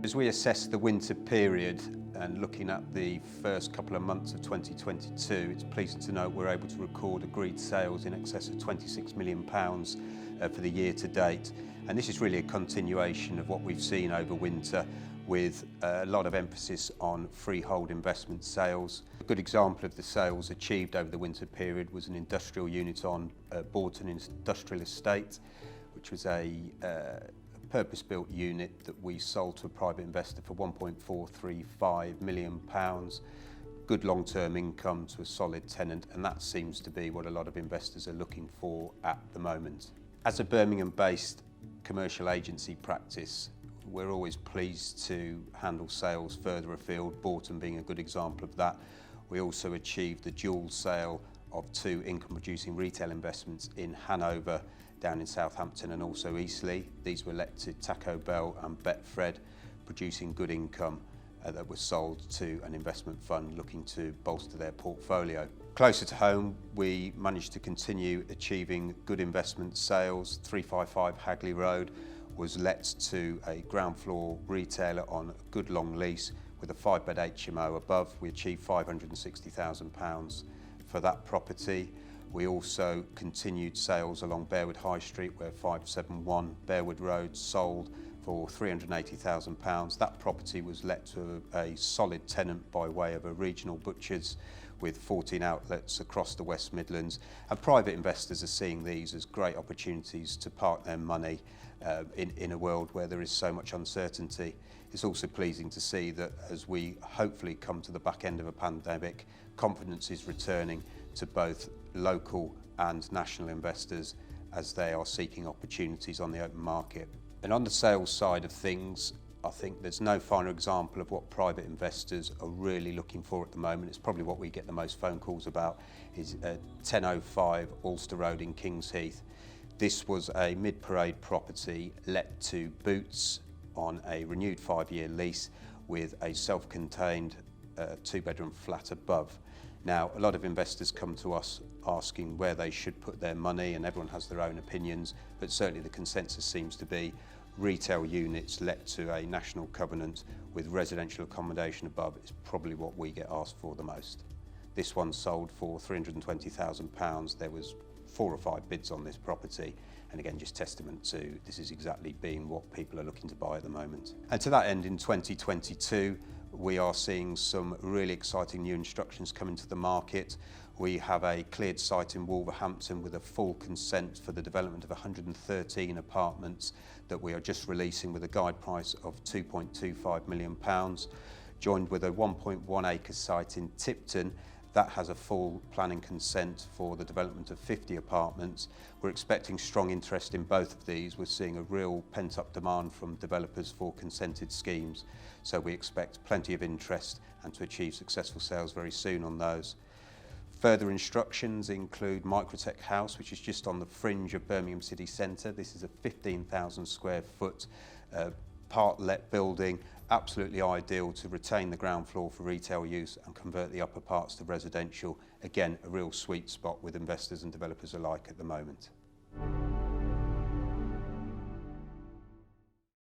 As we assess the winter period and looking at the first couple of months of 2022, it's pleasing to note we're able to record agreed sales in excess of £26 million for the year to date. And this is really a continuation of what we've seen over winter, with a lot of emphasis on freehold investment sales. A good example of the sales achieved over the winter period was an industrial unit on Borton Industrial Estate, which was a purpose-built unit that we sold to a private investor for £1.435 million. Good long-term income to a solid tenant, and that seems to be what a lot of investors are looking for at the moment. As a Birmingham-based commercial agency practice, we're always pleased to handle sales further afield, Borton being a good example of that. We also achieved the dual sale of 2 income-producing retail investments in Hanover, down in Southampton, and also Eastleigh. These were let to Taco Bell and Betfred, producing good income that was sold to an investment fund looking to bolster their portfolio. Closer to home, we managed to continue achieving good investment sales. 355 Hagley Road was let to a ground floor retailer on a good long lease with a 5-bed HMO above. We achieved £560,000 for that property. We also continued sales along Bearwood High Street, where 571 Bearwood Road sold for £380,000. That property was let to a solid tenant by way of a regional butcher's with 14 outlets across the West Midlands. And private investors are seeing these as great opportunities to park their money in a world where there is so much uncertainty. It's also pleasing to see that as we hopefully come to the back end of a pandemic, confidence is returning to both local and national investors as they are seeking opportunities on the open market. And on the sales side of things, I think there's no finer example of what private investors are really looking for at the moment. It's probably what we get the most phone calls about, is 1005 Ulster Road in Kings Heath. This was a mid-parade property let to Boots on a renewed 5-year lease with a self-contained 2-bedroom flat above. Now, a lot of investors come to us asking where they should put their money, and everyone has their own opinions, but certainly the consensus seems to be retail units let to a national covenant with residential accommodation above is probably what we get asked for the most. This one sold for £320,000. There was 4 or 5 bids on this property, and again, just testament to this is exactly being what people are looking to buy at the moment. And to that end, in 2022, we are seeing some really exciting new instructions coming to the market. We have a cleared site in Wolverhampton with a full consent for the development of 113 apartments that we are just releasing with a guide price of £2.25 million, joined with a 1.1 acre site in Tipton that has a full planning consent for the development of 50 apartments. We're expecting strong interest in both of these. We're seeing a real pent-up demand from developers for consented schemes. So we expect plenty of interest and to achieve successful sales very soon on those. Further instructions include Microtech House, which is just on the fringe of Birmingham city centre. This is a 15,000 square foot part-let building, absolutely ideal to retain the ground floor for retail use and convert the upper parts to residential. Again, a real sweet spot with investors and developers alike at the moment.